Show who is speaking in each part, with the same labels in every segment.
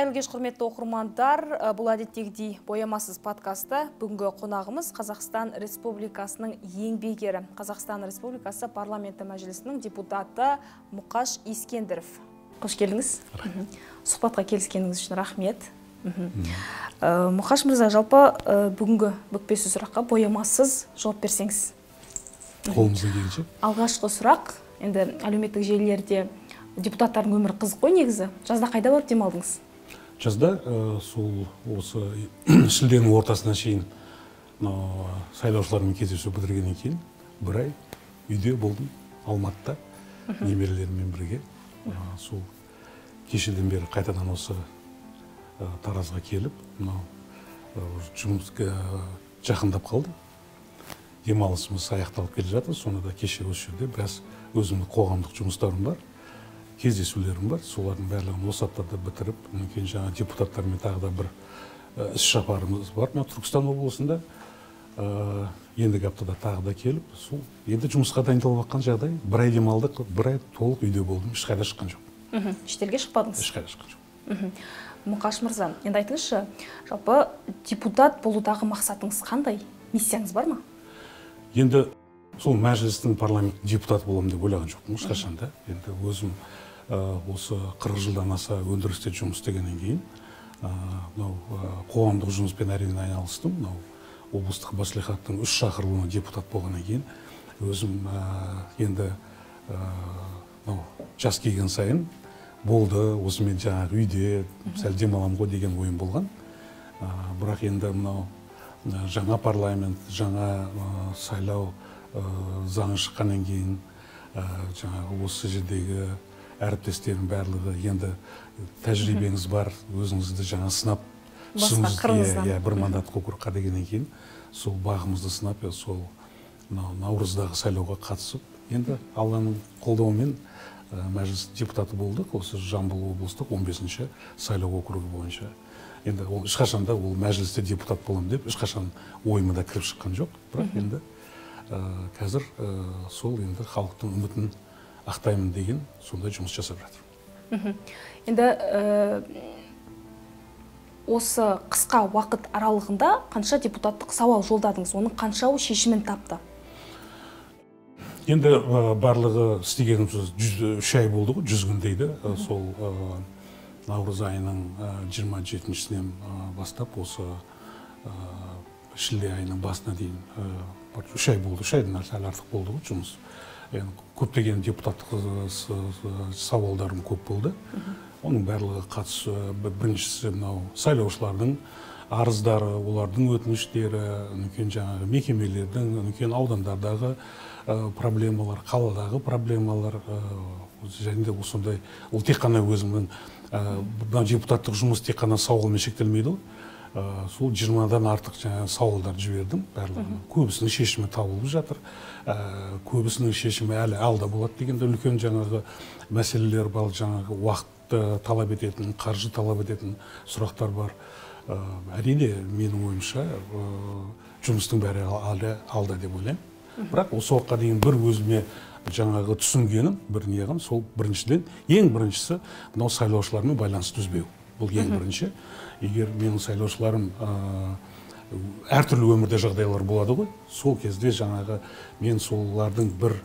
Speaker 1: Қайырлы кеш, құрметті оқырмандар. Бұл әдеттегідей боямасыз подкасты. Бүгінгі қонағымыз Қазақстан Республикасының еңбек ері, Қазақстан Республикасы парламенті мәжілісінің депутаты Мұқаш Искендіров. Қош келдіңіз. Сұхбатқа келіскеніңіз үшін рахмет. Мұқаш мырза, жалпы бүгінгі бүкпесіз сұраққа боямасыз жауап берсеңіз.
Speaker 2: Қолымыздан келгенше.
Speaker 1: Алғашқы сұрақ, енді әлеуметтік желілерде депутаттардың өмірі қызық қой негізі. Жазда қайда барып демалдыңыз?
Speaker 2: Жазда сол осы шілденің ортасына шейін сайлаушылармен кездесу бітіргеннен кейін бір ай үйде болдым, Алматыда, немерелеріммен бірге. Сол кешеден бері қайтадан осы Таразға келіп, жұмысқа жақындап қалды. Демалысымыз аяқталып келе жатыр. Сонда кеше осы жерде біраз өзімнің қоғамдық жұмыстарым бар, кездесулерім бар. Солардың барлығын осы аптада бітіріп, мүмкін жаңа депутаттармен тағы да бір іс сапарымыз бар. Түркістан облысында ендігі аптада тағы да келіп, сол енді жұмысқа дайындалып жатқан жағдай. Бір ай демалдық, бір ай толық үйде болдым, ешқайда шыққан жоқ.
Speaker 1: Шетелге шықпадыңыз?
Speaker 2: Ешқайда шыққан жоқ.
Speaker 1: Мұқаш мырза, енді айтыңызшы, жалпы депутат болудағы мақсатыңыз қандай? Миссияңыз бар ма?
Speaker 2: Енді сол мәжілістің парламент депутаты боламын деп ойлаған жоқпын ешқашан да. Енді өзім осы 40 жылдан аса өндірісте жұмыс істегеннен кейін қоғамдық жұмыспен әрине айналыстым. Облыстық мәслихаттың 3 шақырылуына депутат болғаннан кейін өзім енді жас келген сайын болды, осымен жаңағы үйде сәл демаламын ғой деген ойым болған. Бірақ енді мынау жаңа парламент, жаңа сайлау заңы шыққаннан кейін жаңағы осы жердегі әріптестердің барлығы енді тәжірибеңіз бар, өзіңізді жаңа сынап, бір мандат округқа дегеннен кейін сол бағымызды сынап, сол наурыздағы сайлауға қатысып, енді Алланың қолдауымен мәжіліс депутаты болдық, осы Жамбыл облыстық 15-ші сайлау округі бойынша. Енді ешқашанда ол мәжілісте депутат боламын деп, ешқашан ойыма да кіріп шыққан жоқ. Бірақ енді қазір сол енді халықтың үмітін ақтаймын деген сондай жұмыс жасап жатыр.
Speaker 1: Енді осы қысқа уақыт аралығында қанша депутаттық сауал жолдадыңыз, оның қаншауы шешімін тапты?
Speaker 2: Енді барлығы істегеніміз 3 ай болды ғой, 100 күн дейді. Сол наурыз айының 27-сінен бастап осы шілде айының басына дейін 3 ай болды, 3 айдан сәл артық болды ғой жұмыс. Көптеген депутаттық сауалдарым көп болды. Оның барлығы қатысы, біріншісі мынау сайлаушылардың арыздары, олардың өтініштері, үлкен жаңағы мекемелердің, үлкен аудандардағы проблемалар, қаладағы проблемалар, және де осындай, ол тек қана өзімнің депутаттық жұмыс тек қана сауалмен шектелмейді. Сол 20-дан артық сауалдар жібердім, барлығын. Көбісінің шешімі табылып жатыр, көбісінің шешімі әлі алда болады дегенде үлкен жаңағы мәселелер бар, жаңағы уақытты талап ететін, қаржы талап ететін сұрақтар бар. Әрине, менің ойымша, жұмыстың бәрі алда деп ойлаймын. Бірақ осы уақытқа дейін бір өзіме жаңағы түсінгенім, бір неғым, сол біріншіден, ең біріншісі, мынау сайлаушылармен байланысты үзбеу. Бұл ең бірінші. Егер менің сайлаушыларым әртүрлі өмірде жағдайлар болады ғой, сол кезде жаңағы мен солардың бір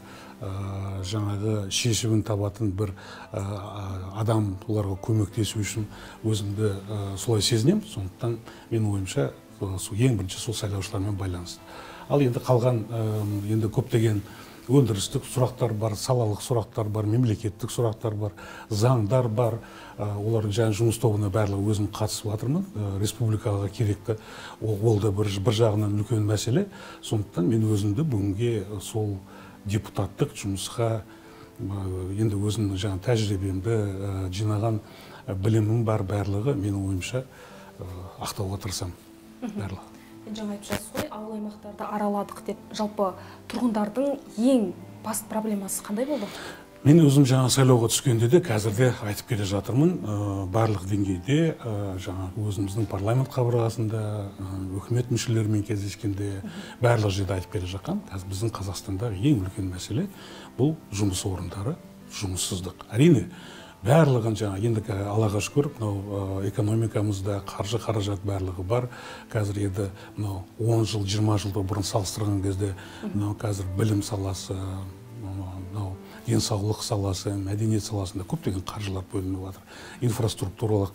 Speaker 2: жаңағы шешімін табатын бір адам оларға көмектесу үшін өзімді солай сезінем. Сондықтан менің ойымша ең бірінші сол сайлаушылармен байланысты. Ал енді қалған енді көптеген өндірістік сұрақтар бар, салалық сұрақтар бар, мемлекеттік сұрақтар бар, заңдар бар. Олардың жаңа жұмыс тобына барлығы өзім қатысып жатырмын. Республикаға керекті ол да бір жағынан үлкен мәселе. Сондықтан мен өзімді бүгінге сол депутаттық жұмысқа енді өзімнің жаңа тәжірибемді жинаған білімім бар барлығы менің ойымша ақтауға тырысамын барлығы.
Speaker 1: Жаңа айтып жатсыз ғой, ауыл аймақтарды араладық деп, жалпы тұрғындардың ең басты проблемасы қандай болды?
Speaker 2: Мен өзім жаңа сайлауға түскенде де қазірде айтып келе жатырмын. Барлық деңгейде жаңа өзіміздің парламент қабырғасында, үкімет мүшелерімен кездескенде барлық жерде айтып келе жатқан. Қазір біздің Қазақстандағы ең үлкен мәселе бұл жұмыс орындары, жұмыссыздық. Әрине, барлығын жаңа енді Аллаға шүкір мынау экономикамызда қаржы қаражат барлығы бар. Қазір енді мынау 10 жыл 20 жылды бұрын салыстырған кезде мынау қазір білім саласы, мынау денсаулық саласы, мәдениет саласында көптеген қаржылар бөлініп жатыр. Инфраструктуралық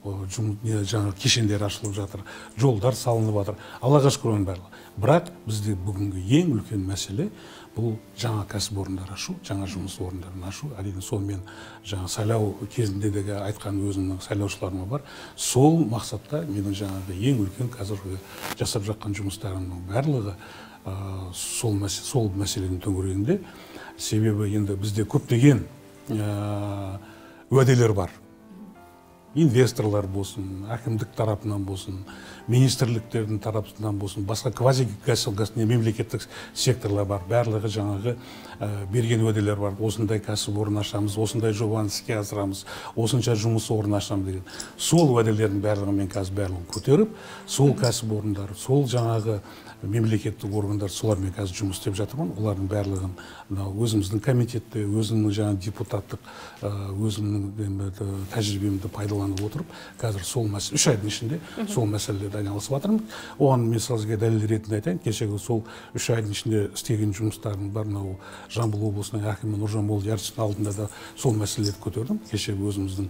Speaker 2: жаңа кешендер ашылып жатыр, жолдар салынып жатыр. Аллаға шүкір оның барлығы. Бірақ бізде бүгінгі ең үлкен мәселе бұл жаңа кәсіпорындар ашу, жаңа жұмыс орындарын ашу. Әрине сонымен жаңа сайлау кезінде де айтқан өзімнің сайлаушыларыма бар. Сол мақсатта менің жаңағы ең үлкен қазіргі жасап жатқан жұмыстарымның барлығы сол мәселенің төңірегінде. Себебі енді бізде көптеген уәделер бар. Инвесторлар болсын, әкімдік тарапынан болсын, министрліктердің тарапынан болсын, басқа мемлекеттік секторлар бар. Барлығы жаңағы берген уәделер бар. Осындай кәсіпорын ашамыз, осындай жобаны іске асырамыз, осынша жұмыс орнын ашамыз деген. Сол уәделердің барлығын мен қазір барлығын көтеріп, сол кәсіпорындар, сол жаңағы мемлекеттік органдар солармен қазір жұмыс істеп жатырмын. Олардың барлығын өзіміздің комитетте, өзімнің жаңа депутаттық, өзімнің тәжірибемді пайдаланып отырып, қазір сол мәселе 3 айдың ішінде сол мәселелерді айналысып жатырмын. Оған мен сізге дәлел ретінде айтайын. Кешегі сол 3 айдың ішінде істеген жұмыстарым бар. Мынау Жамбыл облысының әкімі Нұржан Молдияровичтің алдында да сол мәселелерді көтердім. Кешегі өзіміздің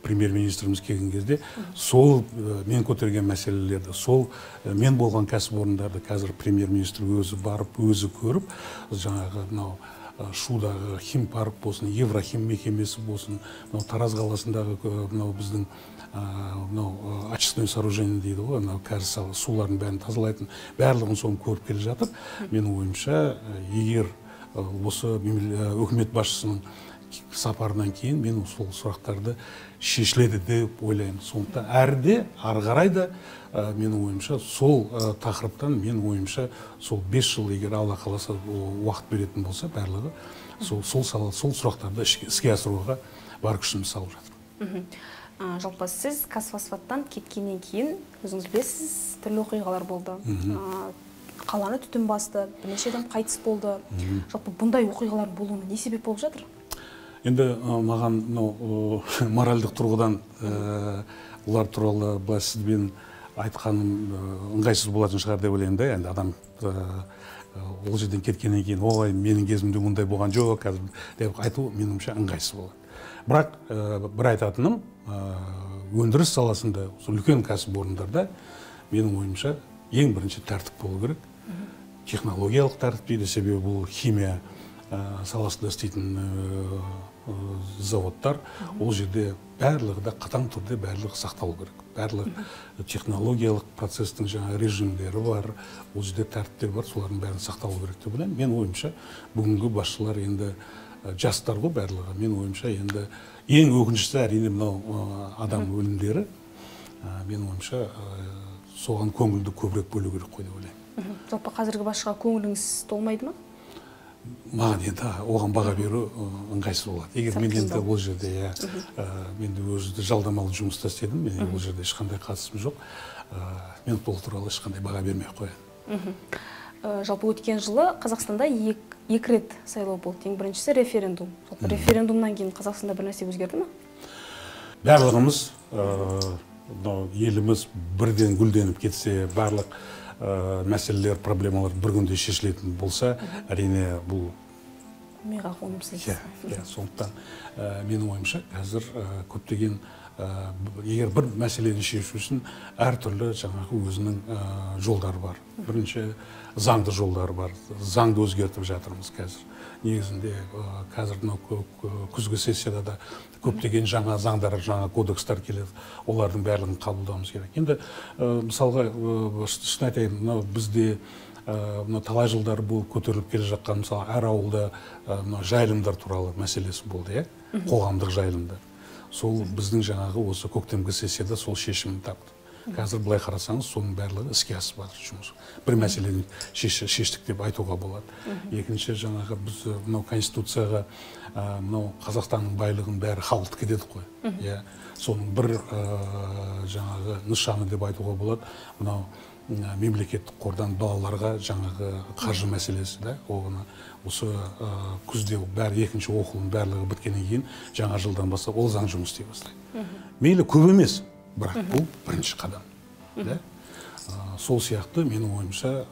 Speaker 2: премьер-министріміз келген кезде сол мен көтерген мәселелерді, сол мен болған кәсіпорындарды қазір премьер-министр өзі барып, өзі көріп, жаңағы мынау Шудағы химпарк болсын, Еврохим мекемесі болсын, Тараз қаласындағы мынау біздің очистное сооружение дейді ғой, кәріз суларын бәрін тазалайтын, барлығын соны көріп келе жатыр. Менің ойымша, егер осы үкімет басшысының сапарынан кейін мен сол сұрақтарды шешіледі деп ойлаймын. Сондықтан әрде, ары қарай да менің ойымша сол тақырыптан менің ойымша сол 5 жыл егер Алла қаласа уақыт беретін болса, барлығы сол сұрақтарды іске асыруға бар күшімді салып жатыр.
Speaker 1: Жалпы сіз Қазфосфаттан кеткеннен кейін өзіңіз білесіз, түрлі оқиғалар болды. Қаланы түтін басты, бірнеше адам қайтыс болды. Жалпы бұндай оқиғалар болуына не себеп болып жатыр?
Speaker 2: Енді маған моральдық тұрғыдан олар туралы сізбен айтқаным ыңғайсыз болатын шығар деп ойлаймын да. Енді адам ол жерден кеткеннен кейін, ой, менің кезімде мұндай болған жоқ, қазір деп айту меніңше ыңғайсыз болады. Бірақ бір айтатыным, өндіріс саласында, үлкен кәсіпорындарда менің ойымша ең бірінші тәртіп болу керек. Технологиялық тәртіп дейді, себебі бұл химия саласында істейтін заводтар, ол жерде барлығы да қатаң түрде барлығы сақталу керек. Барлығы технологиялық процестің жаңа режимдері бар, ол жерде тәртіптер бар, солардың бәрін сақталу керек деп ойлаймын. Мен ойымша бүгінгі басшылар енді жастар ғой барлығы. Мен ойымша енді ең өкініштісі әрине мынау адам өлімдері. Мен ойымша соған көңілді көбірек бөлу керек қой деп ойлаймын.
Speaker 1: Жалпы қазіргі басшыға көңіліңіз толмайды ма?
Speaker 2: Маған енді оған баға беру ыңғайсыз болады. Егер мен енді ол жерде мен де өзі жалдамалы жұмыста істедім, мен ол жерде ешқандай қатысым жоқ. Мен бұл туралы ешқандай баға бермей қояйын.
Speaker 1: Жалпы өткен жылы Қазақстанда екі рет сайлау болды. Ең біріншісі референдум. Жалпы референдумнан кейін Қазақстанда бір нәрсе өзгерді ме?
Speaker 2: Барлығымыз еліміз бірден гүлденіп кетсе, барлық мәселелер, проблемалар бір күнде шешілетін болса, әрине бұл
Speaker 1: миға қонымсыз.
Speaker 2: Сондықтан менің ойымша қазір көптеген егер бір мәселені шешу үшін әртүрлі жаңағы өзінің жолдары бар. Бірінші заңды жолдары бар. Заңды өзгертіп жатырмыз қазір. Негізінде қазір күзгі сессияда да көптеген жаңа заңдар, жаңа кодекстар келеді. Олардың барлығын қабылдауымыз керек. Енді мысалға шын айтайын, бізде талай жылдар болып көтеріліп келе жатқан, мысалы, әр ауылда жайылымдар туралы мәселесі болды, қоғамдық жайылымдар. Сол біздің жаңағы осы көктемгі сессияда сол шешімін тапты. Қазір былай қарасаңыз, соның барлығы іске асып жатыр жұмыс. Бір мәселені шештік деп айтуға болады. Екінші жаңағы біз мынау конституцияға мынау Қазақстанның байлығын бәрі халықтікі дедік қой. Соның бір жаңағы нышаны деп айтуға болады. Мынау мемлекеттік қордан балаларға жаңағы қаржы мәселесі да, оны осы күзде бәрі екінші оқылым барлығы біткеннен кейін жаңа жылдан бастап ол заң жұмыс істей бастайды. Мейлі көп емес, бірақ бұл бірінші қадам. Сол сияқты менің ойымша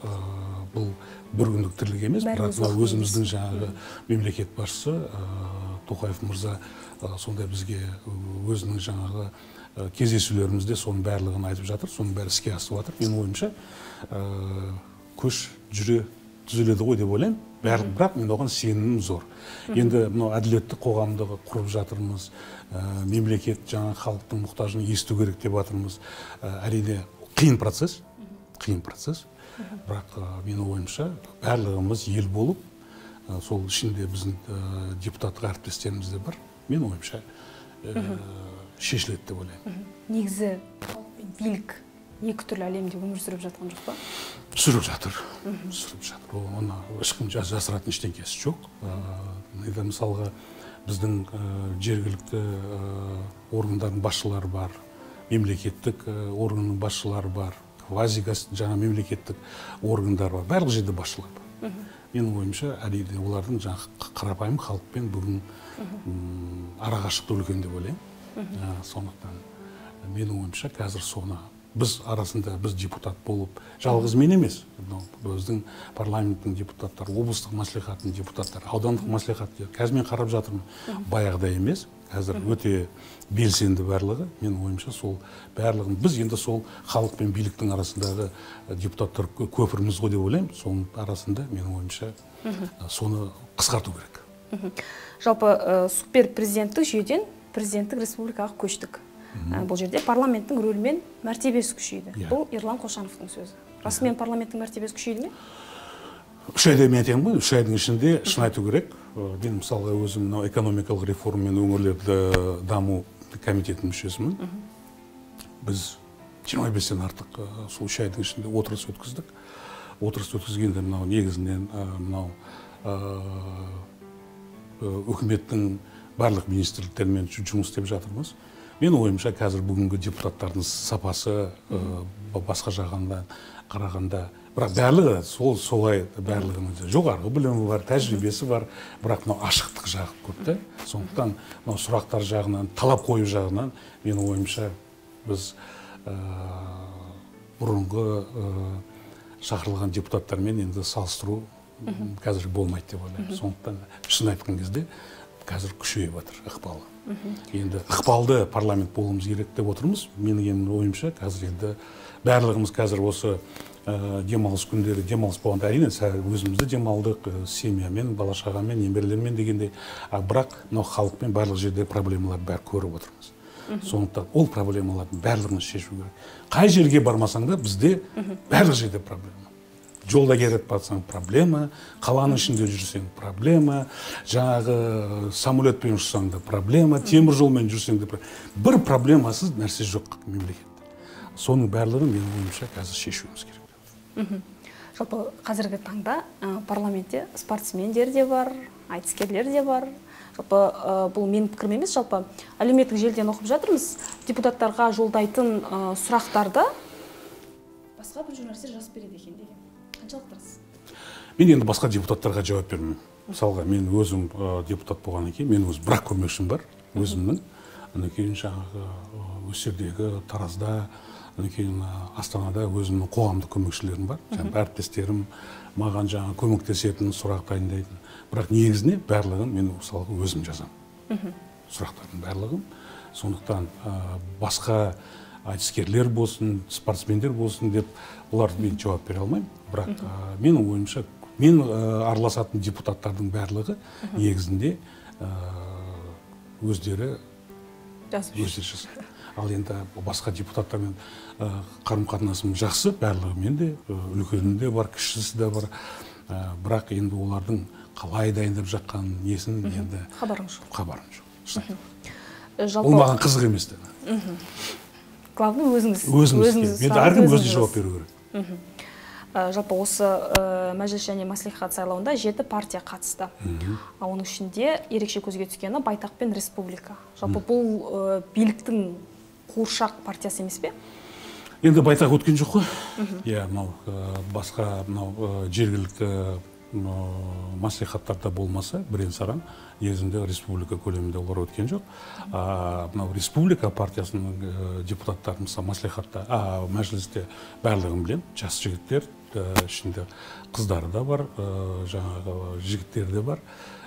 Speaker 2: бұл бір күндік тірлік емес, бірақ өзіміздің жаңағы мемлекет басшысы Тоқаев мырза сондай бізге өзінің жаңағы кездесулерімізде соның барлығын айтып жатыр, соның бәрі іске асып жатыр. Менің ойымша көш жүре түзеледі ғой деп ойлаймын. Бірақ мен оған сенімім зор. Енді мынау әділетті қоғамды құрып жатырмыз, мемлекет жаңа халықтың мұқтажын есту керек деп жатырмыз. Әрине қиын процесс, бірақ менің ойымша барлығымыз ел болып, сол ішінде біздің депутаттық әріптестеріміз де бар. Менің ойымша шешіледі деп ойлаймын.
Speaker 1: Негізі билік екі түрлі әлемде өмір сүріп жатқан жоқ па?
Speaker 2: Сүріп жатыр. Оны ешкім жасыратын ештеңкесі жоқ. Мысалға біздің жергілікті органдардың басшылары бар, мемлекеттік органның басшылары бар, жаңа мемлекеттік органдар бар, барлық жерде басшылар бар. Менің ойымша әрине олардың жаңағы қарапайым халықпен бүгін арақашықтық үлкен деп ойлаймын. Сондықтан менің ойымша қазір соны біз арасында біз депутат болып, жалғыз мен емес, біздің парламенттің депутаттары, облыстық мәслихаттың депутаттары, аудандық мәслихаттар, қазір мен қарап жатырмын, баяғыда емес, қазір өте белсенді барлығы. Менің ойымша сол барлығын біз енді сол халық пен биліктің арасындағы депутаттар көпіріміз ғой деп ойлаймын. Соның арасында менің ойымша соны қысқарту керек.
Speaker 1: Жалпы супер президенттік жүйеден президенттік республикаға көштік. Бұл жерде парламенттің рөлі мен мәртебесі күшейді. Бұл Ерлан Қошановтың сөзі. Расымен парламенттің мәртебесі күшейді ме?
Speaker 2: 3 айда мен айтамын ғой, 3 айдың ішінде шын айту керек. Мен мысалға өзім экономикалық реформа мен өңірлерді даму комитетінің мүшесімін. Біз 25-тен артық сол 3 айдың ішінде отырыс өткіздік. Отырыс өткізгенде мынау негізінен мынау үкіметтің барлық министрліктермен жұмыс істеп жатырмыз. Мен ойымша қазір бүгінгі депутаттардың сапасы басқа жағынан қарағанда, бірақ барлығы солай барлығының жоғарғы білімі бар, тәжірибесі бар, бірақ мынау ашықтық жағы көп та. Сондықтан мынау сұрақтар жағынан, талап қою жағынан менің ойымша біз бұрынғы шақырылған депутаттармен енді салыстыру қазір болмайды деп ойлаймын. Сондықтан шын айтқан кезде қазір күшейіп жатыр ықпалы. Енді ықпалды парламент болуымыз керек деп отырмыз. Менің ойымша қазір енді барлығымыз қазір осы демалыс күндері демалыс болғанда әрине өзімізді демалдық, семьямен, бала шағамен, немерелермен дегендей, бірақ мынау халықпен барлық жерде проблемаларды бәрі көріп отырмыз. Сондықтан ол проблемалардың барлығын шешу керек. Қай жерге бармасаң да бізде барлық жерде проблема. Жолда кетіп батсаң проблема, қаланың ішінде жүрсең проблема, жаңағы самолетпен ұшсаң да проблема, темір жолмен жүрсең де бір проблемасыз нәрсе жоқ мемлекетте. Соның барлығын менің ойымша қазір шешуіміз керек.
Speaker 1: Жалпы қазіргі таңда парламентте спортсмендер де бар, айтыскерлер де бар. Жалпы бұл менің пікірім емес, жалпы әлеуметтік желіден оқып жатырмыз. Депутаттарға жолдайтын сұрақтарды басқа бір журналистер жазып береді екен деген.
Speaker 2: Мен енді басқа депутаттарға жауап бермеймін. Мысалға, мен өзім депутат болғаннан кейін, мен өз бірақ көмекшім бар, өзімнің. Одан кейін жаңағы Өсердегі, Таразда, одан кейін Астанада өзімнің қоғамдық көмекшілерім бар. Әріптестерім маған жаңа көмектесетін, сұрақ дайындайтын. Бірақ негізіне барлығын мен мысалға өзім жазамын. Сұрақтардың барлығын. Сондықтан басқа айтыскерлер болсын, спортсмендер болсын деп оларды мен жауап бере алмаймын. Бірақ менің ойымша, мен араласатын депутаттардың барлығы негізінде өздері жазады. Ал енді басқа депутаттармен қарым-қатынасым жақсы, барлығымен де, үлкені де бар, кішісі де бар. Бірақ енді олардың қалай дайындап жатқан несін енді
Speaker 1: хабарым жоқ.
Speaker 2: Ол маған қызық емес те.
Speaker 1: Главное өзіңіз.
Speaker 2: Енді әркім өзіне жауап беру керек.
Speaker 1: Жалпы осы мәжіліс және мәслихат сайлауында 7 партия қатысты. Оның ішінде ерекше көзге түскені Байтақ пен Республика. Жалпы бұл биліктің қуыршақ партиясы емес пе?
Speaker 2: Енді байтақ өткен жоқ қой. Иә, мынау басқа мынау жергілікті маслихаттарда болмаса, бірен-саран негізінде республика көлемінде олар өткен жоқ. Мынау республика партиясының депутаттары мысалы маслихатта, мәжілісте барлығын білем, жас жігіттер, ішінде қыздары да бар, жаңағы жігіттер де бар.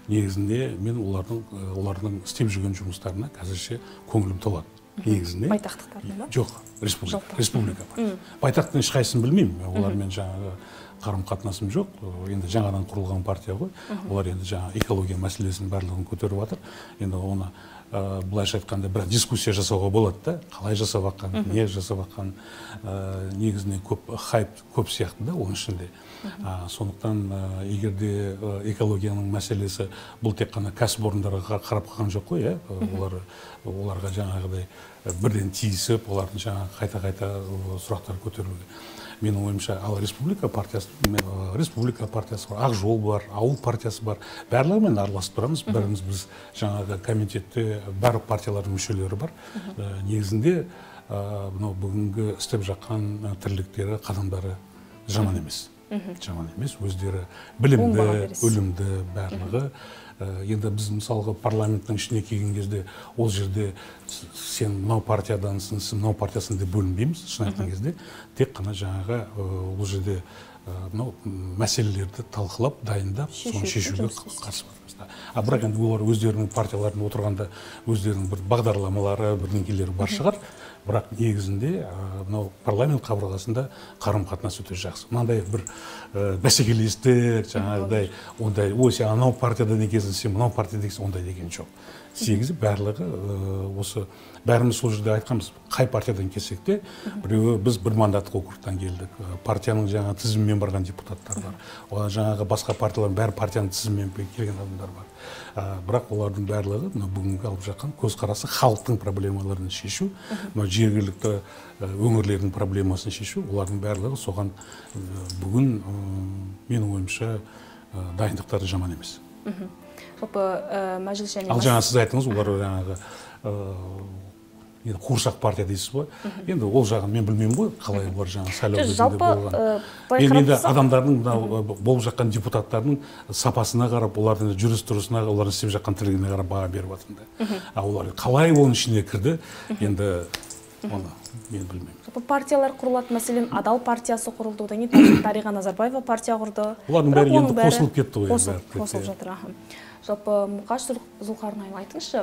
Speaker 2: Негізінде мен олардың істеп жүрген жұмыстарына қазірше көңілім толады. Негізінде
Speaker 1: байтақтықтардың ба?
Speaker 2: Жоқ, республика бар. Байтақтың ешқайсысын білмеймін. Олармен жаңағы қарым-қатынасым жоқ. Енді жаңадан құрылған партия ғой. Олар енді жаңа экология мәселесінің барлығын көтеріп жатыр. Енді оны былайша айтқанда бір дискуссия жасауға болады да, қалай жасап жатқан, не жасап жатқан, негізінде көп хайп көп сияқты да оның ішінде. Сондықтан егерде экологияның мәселесі бұл тек қана кәсіпорындарға қарап қалған жоқ қой, оларға жаңағыдай бірден тиісіп, олардың жаңа қайта-қайта сұрақтар көтеруге. Менің ойымша, ал республика партиясы бар, Ақ жол бар, ауыл партиясы бар. Барлығымен араласып тұрамыз. Бәріміз біз жаңағы комитетте барлық партиялардың мүшелері бар. Негізінде бүгінгі істеп жатқан тірліктері, қадамдары жаман емес. Жаман емес, өздері білімді, өлімді барлығы. Енді біз мысалғы парламенттің ішіне келген кезде ол жерде сен мынау партиядансың, сен мынау партиясың деп бөлінбейміз, шын айтқан кезде. Тек қана жаңағы ол жерде мәселелерді талқылап, дайындап, соны шешуге қарсы бармыз. Бірақ енді олар өздерінің партияларында отырғанда өздерінің бір бағдарламалары, бірдеңелері бар шығар. Бірақ негізінде парламент қабырғасында қарым-қатынас өте жақсы. Мынандай бір бәсекелестік, жаңағыдай, ондай, ой, сен анау партиядан екенсің, сен мынау партияда екенсің, ондай деген жоқ. Сегізі барлығы осы, бәріміз сол жерде айтқанбыз, қай партиядан келсек те, біреуі біз бір мандаттық округтан келдік. Партияның жаңа тізіммен барған депутаттар бар. Жаңағы басқа партиялардың бәрі партияның тізіммен келген адамдар бар. Бірақ олардың барлығы бүгінгі алып жатқан көзқарасы халықтың проблемаларын шешу, жергілікті өңірлердің проблемасын шешу, олардың барлығы соған бүгін менің ойымша дайындықтары жаман емес.
Speaker 1: Жалпы мәжіліс және
Speaker 2: ал жаңа сіз айттыңыз, олар жаңағы қуыршақ партия дейсіз ғой. Енді ол жағын мен білмеймін ғой, қалай олар жаңа сайлау кезінде болған. Енді адамдардың болып жатқан депутаттардың сапасына қарап, олардың жүріс-тұрысына, олардың істеп жатқан тірлігіне қарап баға беріп жатырмын. Олар қалай оның ішіне кірді, енді оны мен білмеймін.
Speaker 1: Партиялар құрылады, мәселен, Адал партиясы құрылды, одан кейін Дариға Назарбаева партия құрды.
Speaker 2: Олардың бәрі енді қосылып кетті ғой.
Speaker 1: Қосылып жатыр. Жалпы Мұқаш Зұлқарнайым, айтыңызшы,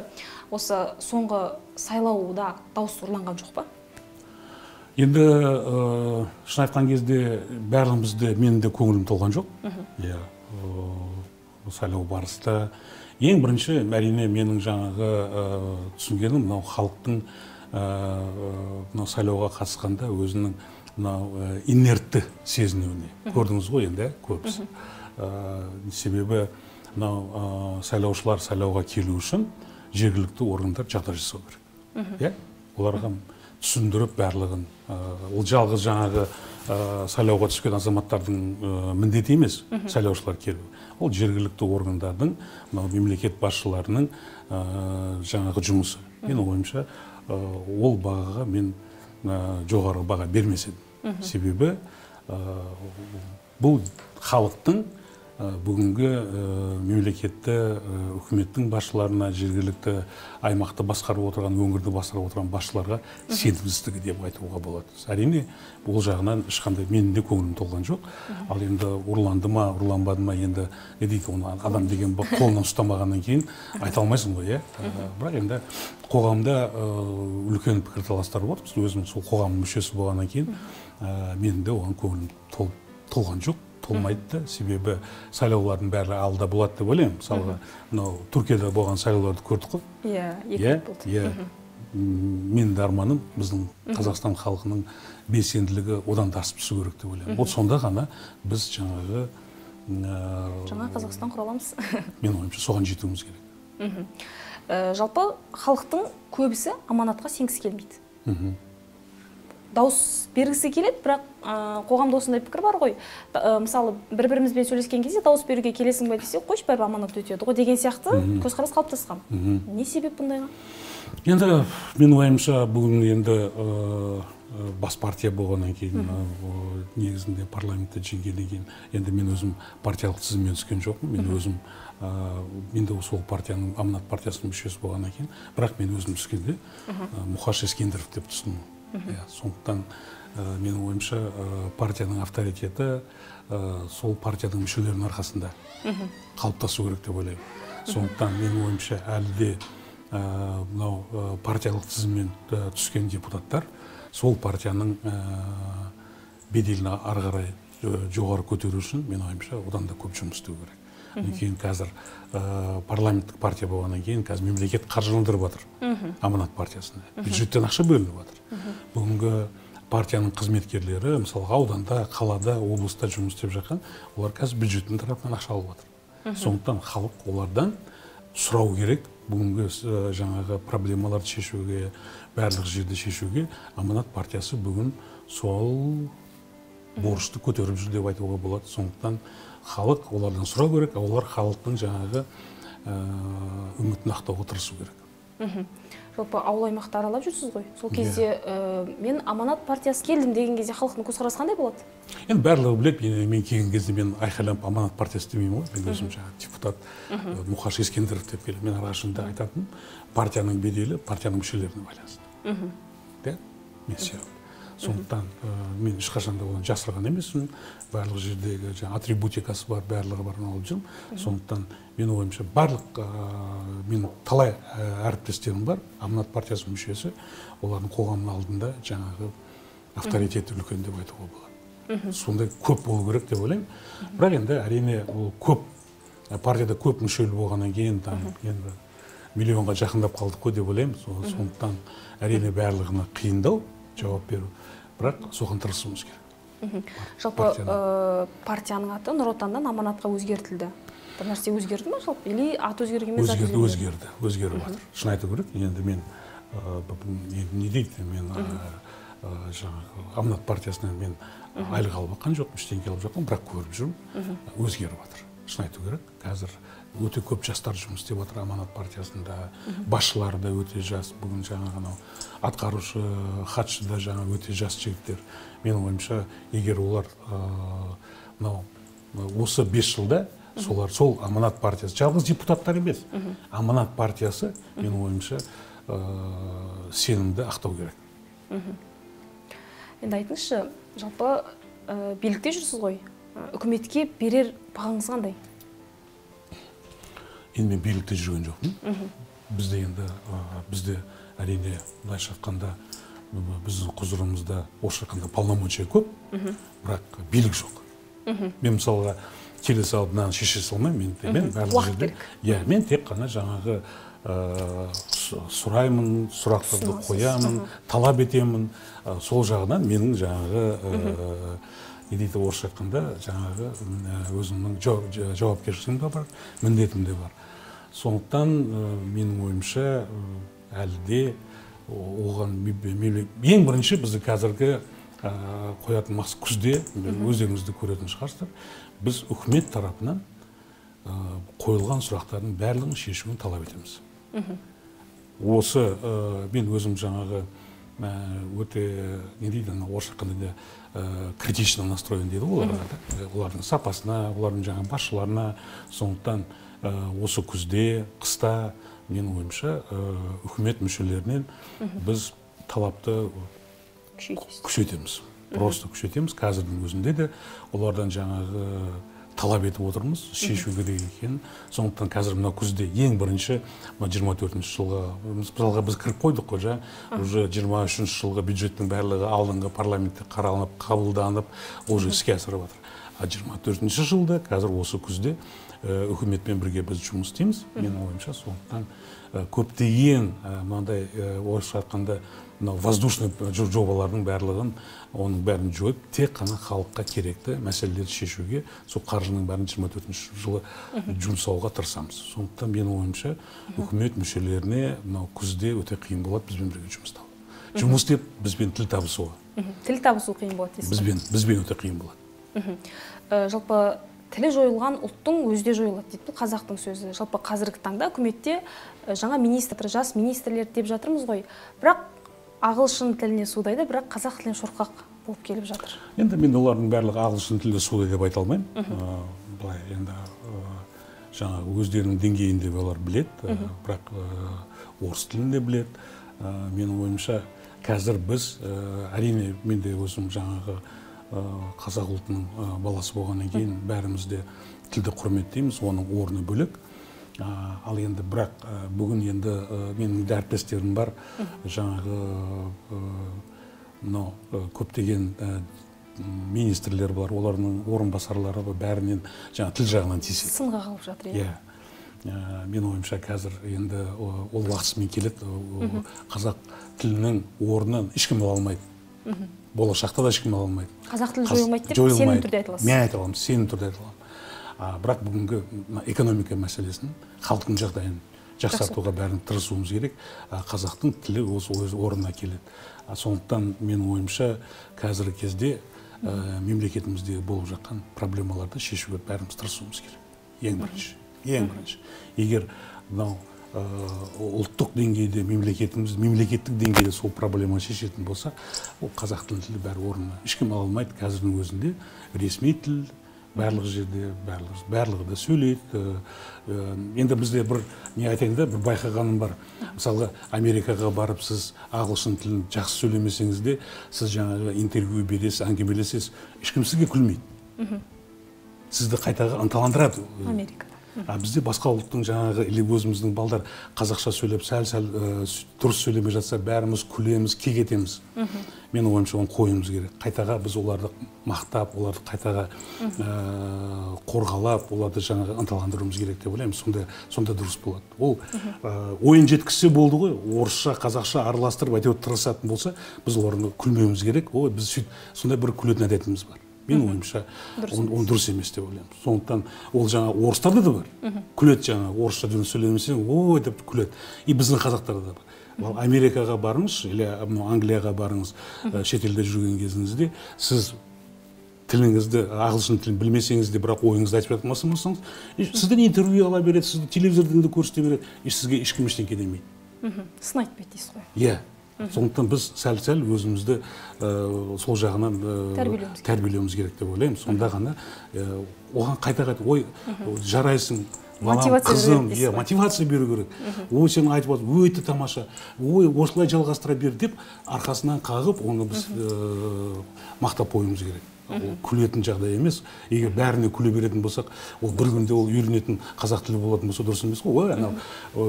Speaker 1: осы соңғы сайлауда дауыс ұрланған жоқ па?
Speaker 2: Енді шын айтқан кезде бәрімізде менің де көңілім толған жоқ. Сайлау барысында ең бірінші әрине менің жаңағы түсінгенім мынау халықтың мынау сайлауға қатысқанда өзінің мынау инертті сезінуіне. Көрдіңіз ғой енді көбісі. Себебі мынау сайлаушылар сайлауға келу үшін жергілікті органдар жағдай жасау керек. Оларға түсіндіріп барлығын. Ол жалғыз жаңағы сайлауға түскен азаматтардың міндеті емес сайлаушылар келу. Ол жергілікті органдардың, мемлекет басшыларының жаңағы жұмысы. Менің ойымша ол бағаға мен жоғары баға бермес едім. Себебі бұл халықтың бүгінгі мемлекетті, үкіметтің басшыларына, жергілікті аймақты басқарып отырған, өңірді басқарып отырған басшыларға сенімсіздігі деп айтуға болады. Әрине, бұл жағынан ешқандай менің де көңілім толған жоқ. Ал енді ұрланды ма, ұрланбады ма, енді не дейді, оны адам деген қолынан ұстамағаннан кейін айта алмайсың ғой, бірақ енді қоғамда үлкен пікірталастар болады. Өзім сол қоғамның мүшесі болғаннан кейін менің де оған көңілім толған жоқ. Толмайды, себебі сайлаулардың бәрі алда болады деп ойлаймын. Мысалға, Түркияда болған сайлауларды көрдік қой.
Speaker 1: Иә.
Speaker 2: Менің де арманым біздің Қазақстан халқының белсенділігі одан да асып түсу керек деп ойлаймын. Ол сонда ғана біз жаңағы
Speaker 1: жаңа Қазақстан құра аламыз.
Speaker 2: Мен ойымша соған жетуіміз керек.
Speaker 1: Жалпы халықтың көбісі аманатқа сенгісі келмейді. Дауыс бергісі келеді, бірақ қоғамда осындай пікір бар ғой. Мысалы, бір-бірімізбен сөйлескен кезде дауыс беруге келесің бе десе, қойшы бәрі аманат өтеді ғой деген сияқты көзқарас қалыптасқан. Не себеп бұндайға?
Speaker 2: Енді менің ойымша бүгін енді бас партия болғаннан кейін, негізінде парламентте жеңгеннен кейін, енді мен өзім партиялық тізіммен түскен жоқпын. Мен өзім менде сол партияның, Аманат партиясының мүшесі болғаннан кейін, бірақ мен өзім түскенде Мұхаш Ескендіров деп түстім. Сондықтан менің ойымша партияның авторитеті сол партияның мүшелерінің арқасында қалыптасу керек деп ойлаймын. Сондықтан менің ойымша әлі де мынау партиялық тізіммен түскен депутаттар сол партияның беделін ары қарай жоғары көтеру үшін менің ойымша одан да көп жұмыс істеу керек. Кейін қазір парламенттік партия болғаннан кейін қазір мемлекет қаржыландырып жатыр Аманат партиясына. Бюджеттен ақша бөлініп жатыр. Бүгінгі партияның қызметкерлері, мысалы ауданда, қалада, облыста жұмыс істеп жатқан, олар қазір бюджеттің тарапынан ақша алып жатыр. Сондықтан халық олардан сұрау керек, бүгінгі жаңағы проблемаларды шешуге, барлық жерді шешуге Аманат партиясы бүгін сол борышты көтеріп жүр деп айтуға болады. Сондықтан халық олардан сұрау керек, олар халықтың жаңағы үмітін ақтауға тырысу керек.
Speaker 1: Жалпы ауыл аймақты аралап жүрсіз ғой. Сол кезде мен Аманат партиясы келдім деген кезде халықтың көзқарасы қандай болады?
Speaker 2: Енді барлығы біледі, мен келген кезде мен айқайлап Аманат партиясы демеймін ғой. Мен өзім жаңағы депутат Мұхаш Ескендіров деп келіп, мен арашында айтатын партияның беделі партияның мүшелеріне байланысты. Мен сияқты. Сондықтан мен ешқашан да оны жасырған емеспін. Барлық жердегі атрибутикасы бар, барлығы барын алып жүрмін. Сондықтан менің ойымша барлық мен талай әріптестерім бар, Аманат партиясы мүшесі, олардың қоғамның алдында жаңағы авторитеті үлкен деп айтуға болады. Сондай көп болу керек деп ойлаймын. Бірақ енді әрине ол көп партияда көп мүшелі болғаннан кейін енді миллионға жақындап қалдық қой деп ойлаймын. Сондықтан әрине барлығына қиындау жауап беру, бірақ соған тырысуымыз керек.
Speaker 1: Жалпы партияның аты Нұр Отаннан Аманатқа өзгертілді. Бір нәрсе өзгерді ма жалпы? Или аты өзгерген емес?
Speaker 2: Өзгерді, өзгеріп жатыр. Шын айту керек, енді мен не дейді, мен жаңағы Аманат партиясынан мен айлық алып жатқан жоқпын, ештеңе алып жатқан, бірақ көріп жүрмін, өзгеріп жатыр. Шын айту керек, қазір өте көп жастар жұмыс істеп жатыр Аманат партиясында, басшылары да өте жас, бүгін жаңағы атқарушы, хатшы да жаңа өте жас жігіттер. Менің ойымша, егер олар осы 5 жылда солар сол Аманат партиясы, жалғыз депутаттар емес, Аманат партиясы, менің ойымша, сенімді ақтау керек.
Speaker 1: Енді айтыңызшы, жалпы билікте жүрсіз ғой, үкіметке берер бағаңыз қандай?
Speaker 2: Енді мен билікте жүрген жоқпын. Бізде әрине былайша айтқанда біздің құзырымызда орысша айтқанда полномочия көп, бірақ билік жоқ. Мен мысалға келе салып мынаны шеше салмаймын, мен барлық жерде. Мен тек қана жаңағы сұраймын, сұрақтарды қоямын, талап етемін. Сол жағынан менің жаңағы не дейді орысша айтқанда жаңағы өзімнің жауапкершілігім де бар, міндетім де бар. Сондықтан менің ойымша әлі де оған ең бірінші бізді қазіргі қоятын мақсат күзде, өздеріңізді көретін шығарсыздар, біз үкімет тарапынан қойылған сұрақтардың барлығын шешуін талап етеміз. Осы мен өзім жаңағы өте не дейді, орысша айтқанда критично настроен дейді олардың сапасына, олардың жаңа басшыларына. Сондықтан осы күзде, қыста менің ойымша үкімет мүшелерінен біз талапты күшейтеміз. Просто күшейтеміз. Қазірдің өзінде де олардан жаңағы талап етіп отырмыз, шешу керек екенін. Сондықтан қазір мына күзде ең бірінші 24-ші жылға, мысалға біз кіріп қойдық қой, уже 23-ші жылға бюджеттің барлығы алдыңғы парламентте қаралынып, қабылданып, уже іске асырып жатыр. 24-ші жылда қазір осы күзде үкіметпен бірге біз жұмыс істейміз. Менің ойымша, сондықтан көптеген мынандай орысша айтқанда воздушный жобалардың барлығын, оның бәрін жойып, тек қана халыққа керекті мәселелерді шешуге, сол қаржының бәрін 24-ші жылы жұмсауға тырысамыз. Сондықтан менің ойымша, үкімет мүшелеріне мынау күзде өте қиын болады бізбен бірге жұмыстау. Жұмыс деп бізбен тіл табысуға.
Speaker 1: Тіл табысу қиын болады дейсіз?
Speaker 2: Бізбен өте қиын болады.
Speaker 1: Жалпы тілі жойылған ұлттың өзі де жойылады дейді бұл қазақтың сөзі. Жалпы қазіргі таңда үкіметте жаңа министр, жас министрлер деп жатырмыз ғой. Бірақ ағылшын тіліне судайды, бірақ қазақ тіліне шорқақ болып келіп жатыр.
Speaker 2: Енді мен олардың барлығы ағылшын тілінде судай деп айта алмаймын. Былай енді жаңа өздерінің деңгейінде олар біледі, бірақ орыс тілінде біледі. Менің ойымша қазір біз әрине мен де өзім жаңағы қазақ ұлтының баласы болғаннан кейін бәріміз де тілді құрметтейміз, оның орны бөлек. Ал енді бірақ бүгін енді менің де әріптестерім бар, жаңағы көптеген министрлер бар, олардың орынбасарлары бәрінен жаңа тіл жағынан тиіседі.
Speaker 1: Сынға қалып жатыр.
Speaker 2: Иә. Мен ойымша қазір енді ол уақытысымен келеді, қазақ тілінің орнын ешкім ала алмайды. Болашақта да ешкім ала алмайды.
Speaker 1: Қазақ тілі жойылмайды деп сенім түрде айта аласыз?
Speaker 2: Мен айта аламын, сенім түрде айта аламын. Бірақ бүгінгі экономика мәселесін, халықтың жағдайын жақсартуға бәрін тырысуымыз керек. Қазақтың тілі өз орнына келеді. Сондықтан менің ойымша қазіргі кезде мемлекетімізде болып жатқан проблемаларды шешуге бәріміз тырысуымыз керек. Ең бірінші. Егер мынау ұлттық деңгейде мемлекеттік деңгейде сол проблеманы шешетін болса, ол қазақ тілі бәрі орнына ешкім ала алмайды. Қазірдің өзінде ресми тіл барлық жерде, барлығы да сөйлейді. Енді бізде бір не айтайын да, бір байқағаным бар. Мысалға, Америкаға барып сіз ағылшын тілін жақсы сөйлемесеңіз де, сіз жаңағы интервью бересіз, әңгімелесесіз, ешкім сізге күлмейді. Сізді қайтаға ынталандырады.
Speaker 1: Америкада.
Speaker 2: Бізде басқа ұлттың жаңағы өзіміздің балдар қазақша сөйлеп, сәл-сәл дұрыс сөйлемей жатса, бәріміз күлеміз, кекетеміз. Мен ойымша оны қойымыз керек. Қайтаға біз оларды мақтап, оларды қайтаға қорғалап, оларды жаңағы ынталандыруымыз керек деп ойлаймын. Сонда дұрыс болады. Ол ойын жеткізсе болды ғой, орысша, қазақша араластырып әйтеуір тырысатын болса, біз оларды күлмеуіміз керек. Біз сондай бір күлетін әдетіміз бар. Мен ойымша оны дұрыс емес деп ойлаймын. Сондықтан ол жаңа орыстарда да бар. Күледі жаңа орысша сөйлемесең, ой деп күледі. И біздің қазақтарда да бар. Ал Америкаға барыңыз, или Англияға барыңыз, шетелде жүрген кезіңізде, сіз тіліңізді, ағылшын тілін білмесеңіз де, бірақ ойыңызды айтып жатқан болсаңыз, сізден интервью ала береді, сізді телевизордан да көрсете береді, сізге ешкім ештеңе демейді.
Speaker 1: Сын айтпайды дейсіз ғой.
Speaker 2: Иә. Сондықтан біз сәл-сәл өзімізді сол жағынан тәрбиелеуіміз керек деп ойлаймын. Сонда ғана оған қайта-қайта, ой, жарайсың, қызым, мотивация беру керек. Ой, сен айтып отыр, өте тамаша, ой, осылай жалғастыра бер деп, арқасынан қағып, оны біз мақтап қоюымыз керек. Күлетін жағдай емес. Егер бәріне күле беретін болсақ, ол бір күнде ол үйренетін қазақ тілі болатын болса дұрыс емес қой. Ой, анау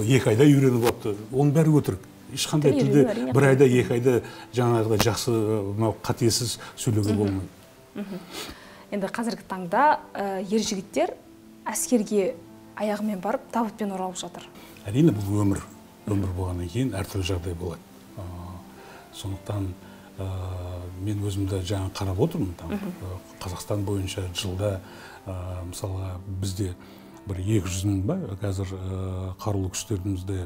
Speaker 2: 2 айда үйреніп алыпты. Оның бәрі өтірік. Ешқандай тілде 1 айда, 2 айда жаңағыдай жақсы, қатесіз сөйлеуге болмайды.
Speaker 1: Енді қазіргі таңда ер жігіттер әскерге аяғымен барып, табытпен оралып жатыр.
Speaker 2: Әрине, бұл өмір болғаннан кейін әртүрлі жағдай болады. Сондықтан мен өзімді жаңа қарап отырмын. Қазақстан бойынша жылда, мысалға, бізде бір 200 мың ба, қазір қарулы күштерімізде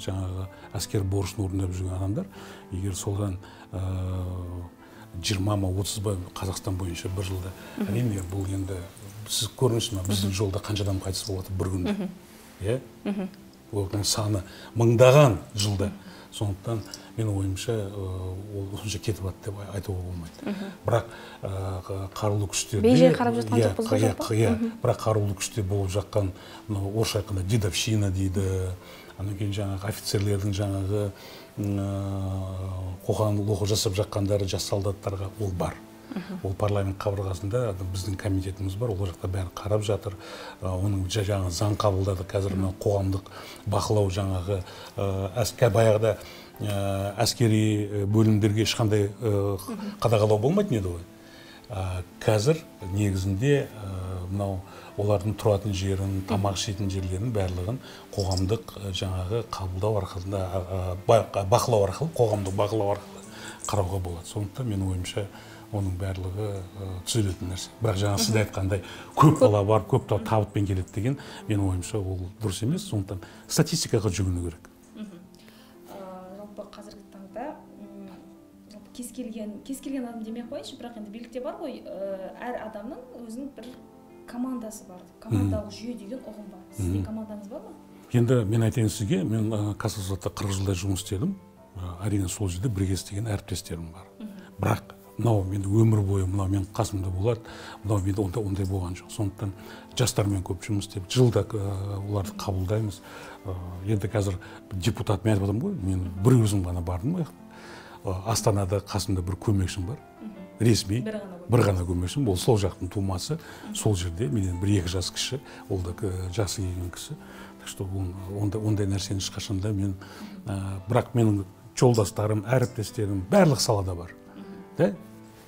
Speaker 2: жаңағы әскер борышын орындап жүрген адамдар, егер солдан 20 ма 30 ба Қазақстан бойынша бір жылда, әрине бұл енді сіз көріңізші ма, біздің жолда қанша адам қайтыс болып жатыр бір күнде. Иә? Олардың саны мыңдаған жылда. Сондықтан менің ойымша ол осынша кетіп жатты деп айтуға болмайды. Бірақ қарулы күштерде,
Speaker 1: бей-жай қарап жатқан жоқпыз ба жалпы?
Speaker 2: Бірақ қарулы күште болып жатқан, орысша айтқанда дедовщина дейді, анан кейін жаңағы офицерлердің жаңағы қоқан-лоққы жасап жатқандары жас солдаттарға ол бар. Ол парламент қабырғасында біздің комитетіміз бар, ол жақта бәрін қарап жатыр. Оның жаңағы заң қабылдады, қазір қоғамдық бақылау жаңағы баяғыда әскери бөлімдерге ешқандай қадағалау болмайтын еді ғой. Қазір негізінде мынау олардың тұратын жерін, тамақ ішетін жерлерін барлығын қоғамдық жаңағы қабылдау арқылы, бақылау арқылы, қоғамдық бақылау арқылы қарауға болады. Сондықтан менің ойымша оның барлығы түзелетін нәрсе. Бірақ жаңа сіз айтқандай көп бала бар, көп табытпен келеді деген, менің ойымша ол дұрыс емес. Сондықтан статистикаға жүгіну керек.
Speaker 1: Жалпы қазіргі таңда кез келген адам демей ақ қояйыншы, бірақ енді билікте бар ғой, әр адамның өзінің бір командасы бар. Командалық жүйе деген ұғым бар. Сіздің командаңыз бар ма?
Speaker 2: Енді мен айтайын сізге, мен Казахстанда 40 жылдай жұмыс істедім. Әрине сол жерде бірге істеген әріптестерім бар. Бірақ мынау мен өмір бойы мынау мен қасымда болады, мынау менде ондай болған жоқ. Сондықтан жастармен көп жұмыс істеп, жылда оларды қабылдаймыз. Енді қазір депутат мен айтып отырмын ғой, мен бір өзім ғана бардым. Астанада қасымда бір көмекшім бар. Ресми бір ғана көмекшім. Ол сол жақтың тумасы, сол жерде менен 1-2 жас кіші, ол да жасы келген кісі. Так что ондай нәрсені ешқашанда мен, бірақ менің жолдастарым, әріптестерім барлық салада бар.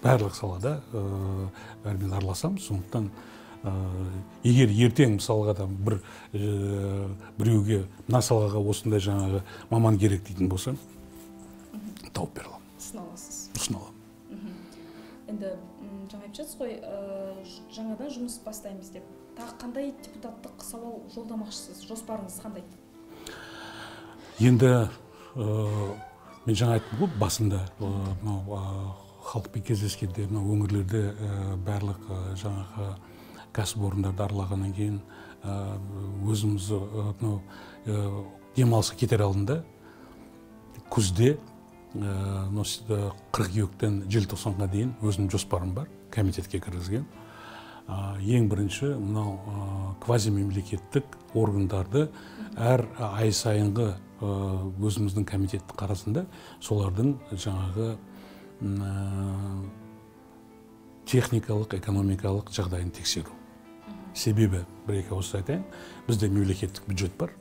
Speaker 2: Барлық салада бәрімен араласамын. Сондықтан егер ертең мысалға да біреуге мына салаға осындай жаңағы маман керек дейтін болсам, тауып бере аламын. Ұсына аламын.
Speaker 1: Енді жаңа айтып жатсыз ғой, жаңадан жұмыс бастаймыз деп. Тағы қандай депутаттық сауал жолдамақшысыз? Жоспарыңыз қандай?
Speaker 2: Енді мен жаңа айттым ғой, басында халықпен кездескенде өңірлерде барлық жаңағы кәсіпорындарды аралағаннан кейін өзіміз демалысқа кетер алдында күзде қыркүйектен желтоқсанға дейін өзімнің жоспарым бар, комитетке кіргізген. Ең бірінші мынау квазимемлекеттік органдарды әр ай сайынғы өзіміздің комитеттің қарасында солардың жаңағы техникалық, экономикалық жағдайын тексеру. Себебі, бір-екі ауыз айтайын, бізде мемлекеттік бюджет бар,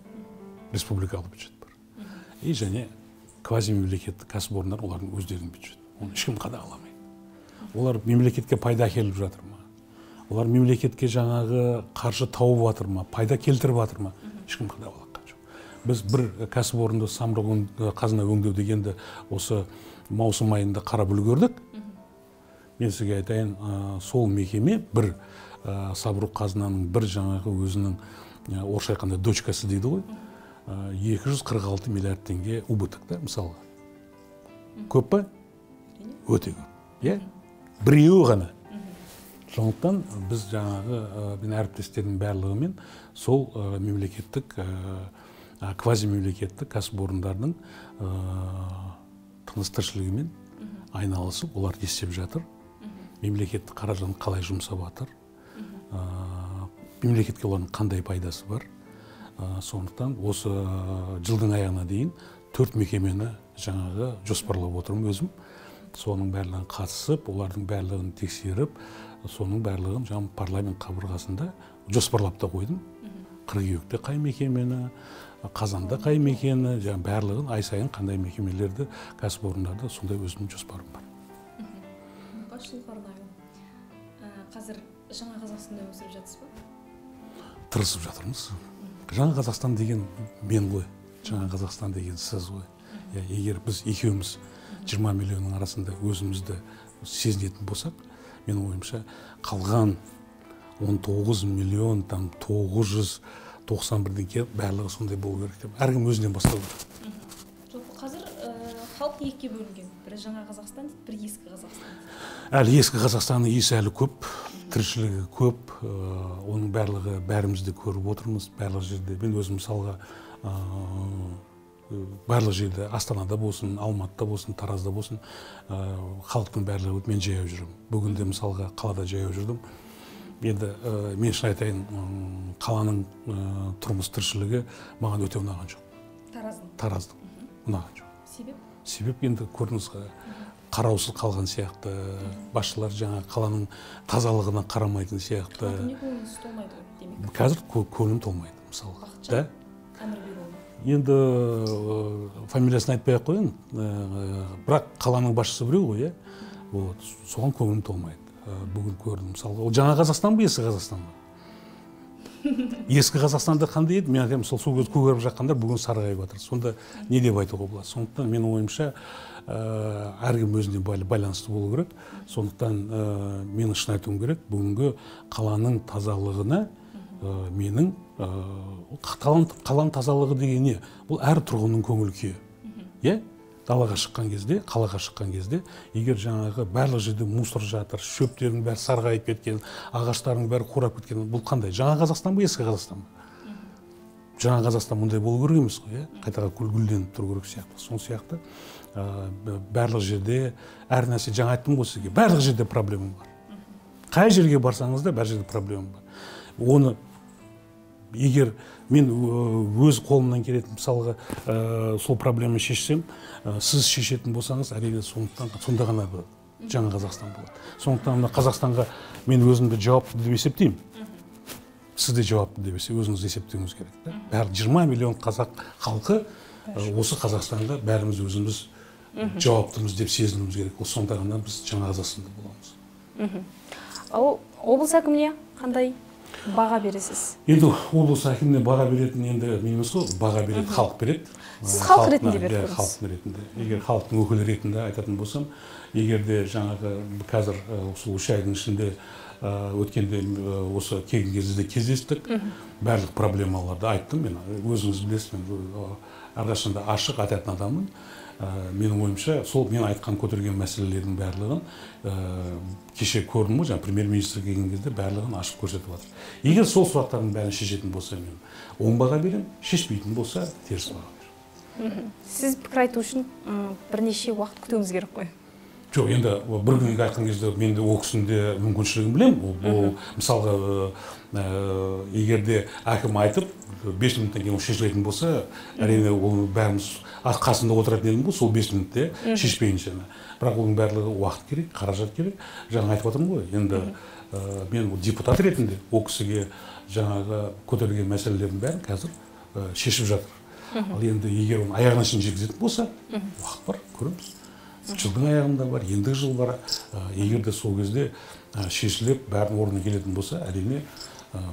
Speaker 2: республикалық бюджет бар. И және квазимемлекеттік кәсіпорындар олардың өздерінің бюджеті. Оны ешкім қадағаламайды. Олар мемлекетке пайда әкеліп жатыр ма? Олар мемлекетке жаңағы қаржы тауып жатыр ма? Пайда келтіріп жатыр ма? Ешкім қадағалаған жоқ. Біз бір кәсіпорынды самұрық қазына өңдеу дегенді осы маусым айында қарап үлгердік. Мен сізге айтайын, сол мекеме бір самұрық қазынаның бір жаңағы өзінің орысша айтқанда дочкасы дейді ғой. 246 миллиард теңге убыток, да, мысалға. Көп па? Өте көп. Біреуі ғана. Сондықтан біз жаңағы мен әріптестердің барлығымен сол мемлекеттік, квазимемлекеттік кәсіпорындардың тыныс-тіршілігімен айналысып, олар естеп жатыр. Мемлекеттік қаражатын қалай жұмсап жатыр. Мемлекетке олардың қандай пайдасы бар. Сондықтан осы жылдың аяғына дейін 4 мекемені жаңағы жоспарлап отырмын өзім. Соның барлығын қатысып, олардың барлығын тексеріп, соның барлығын жаңағы парламент қабырғасында жоспарлап та қойдым. Қыркүйекте қай мекемені, қазанда қай мекемені, жаңағы барлығын ай сайын қандай мекемелерді, кәсіпорындарды, сондай өзімнің жоспарым бар.
Speaker 1: Басшылық арнайы. Қазір жаңа Қазақстанда өсіріп жатсыз ба?
Speaker 2: Тырысып жатырмыз. Жаңа Қазақстан деген мен ғой, жаңа Қазақстан деген сіз ғой. Егер біз екеуміз 20 миллионның арасында өзімізді сезінетін болсақ, менің ойымша қалған 19 миллион 991-ден келіп барлығы сондай болу керек деп. Әркім өзінен бастау керек.
Speaker 1: Жоқ, қазір халық екіге бөлінген. Бірі жаңа Қазақстан дейді, бірі ескі Қазақстан.
Speaker 2: Әлі ескі Қазақстанның иісі әлі көп, тіршілігі көп, оның барлығы бәрімізді көріп отырмыз, барлық жерде. Мен өзім мысалға барлық жерде, Астанада болсын, Алматыда болсын, Таразда болсын, халықтың барлығы мен жаяу жүрмін. Бүгінде мысалға қалада жаяу жүрдім. Енді мен шын айтайын, қаланың тұрмыс тіршілігі маған өте ұнаған жоқ. Тараздың ұнаған жоқ.
Speaker 1: Себеп?
Speaker 2: Себеп енді көрдіңіз қараусыз қалған сияқты, басшылар жаңа қаланың тазалығына қарамайтын сияқты.
Speaker 1: Не көңіліңіз толмайды демек?
Speaker 2: Қазір көңілім толмайды, мысалға.
Speaker 1: Бақытжан Әмірбекұлы.
Speaker 2: Енді фамилиясын айтпай-ақ қояйын, бірақ қаланың басшысы біреу ғой, соған көңілім толмайды. Бүгін көрдім, мысалға. Ол жаңа Қазақстан ба, ескі Қазақстан ба? Ескі Қазақстанда қандай еді? Мен айтамын, сол көгеріп жаққандар бүгін сарғайып жатыр. Сонда не деп айтуға болады? Сондықтан менің ойымша әркім өзіне байланысты болу керек. Сондықтан менің шын айтуым керек, бүгінгі қаланың тазалығына менің қаланың тазалығы деген не? Бұл әр тұрғынның көңіл күйі. далаға шыққан кезде, қалаға шыққан кезде, егер жаңағы барлық жерде мусор жатыр, шөптердің бәрі сарғайып кеткен, ағаштардың бәрі қурап кеткен, бұл қандай? Жаңа Қазақстан ба, ескі Қазақстан ба? Жаңа Қазақстан мұндай болу керек емес қой, қайтаға гүлденіп тұру керек сияқты. Сол сияқты барлық жерде, әр нәрсе, жаңа айттым ғой сізге, барлық жерде проблема бар. Қай жерге барсаңыз да, бәр жерде проблема бар. Оны егер мен өз қолымнан келетін мысалға сол проблеманы шешсем, сіз шешетін болсаңыз, әрине сонда ғана жаңа Қазақстан болады. Сондықтан Қазақстанға мен өзімді жауапты деп есептеймін. Сіз де жауапты деп өзіңіз есептеуіңіз керек. Бәрі 20 миллион қазақ халқы осы Қазақстанға бәріміз өзіміз жауаптымыз деп сезінуіміз керек. Ол сонда ғана біз жаңа Қазақстанда боламыз.
Speaker 1: Ал облыс әкіміне қандай баға бересіз?
Speaker 2: Енді облыс әкіміне баға беретін енді меніміз ғой, баға береді, халық береді.
Speaker 1: Сіз халық ретінде беріп көріңіз.
Speaker 2: Халық ретінде. Егер халықтың өкілі ретінде айтатын болсам, егер де жаңағы қазір осы 3 айдың ішінде өткенде осы келген кезде кездестік, барлық проблемаларды айттым. Мен өзіңіз білесіз, мен әрқашанда ашық айтатын адаммын. Менің ойымша, сол мен айтқан көтерген мәселелердің барлығын кеше көрдім ғой, премьер-министр келген кезде барлығын ашып көрсетіп жатыр. Егер сол сұрақтардың бәрін шешетін болса, мен 10 баға беремін, шешпейтін болса, теріс баға беремін.
Speaker 1: Сіз пікір айту үшін бірнеше уақыт күтуіңіз керек қой?
Speaker 2: Жоқ, енді бір күнге айтқан кезде мен де ол кісінің де мүмкіншілігін білемін. Ол мысалға егер де әкім айтып 5 минуттан кейін шешілетін болса, әрине ол бәріміз қасында отыратын едім ғой, сол 5 минутте шешпейінше. Бірақ оның барлығы уақыт керек, қаражат керек. Жаңа айтып отырмын ғой, енді мен депутат ретінде ол кісіге жаңағы көтерілген мәселелердің бәрін қазір шешіп жатыр. Ал енді егер оны аяғына шейін жеткізетін болса, уақыт бар, көреміз. Жылдың аяғында бар, ендігі жыл бар. Егер де сол кезде шешіліп, бәрін орнына келетін болса, әрине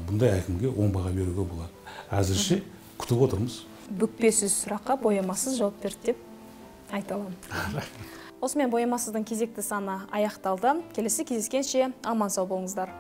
Speaker 2: бұндай әкімге 10 баға беруге болады. Әзірше күтіп отырмыз.
Speaker 1: Бүкпесіз сұраққа боямасыз жауап берді деп айта аламын. Осымен боямасыздың кезекті саны аяқталды. Келесі кездескенше аман сау болыңыздар.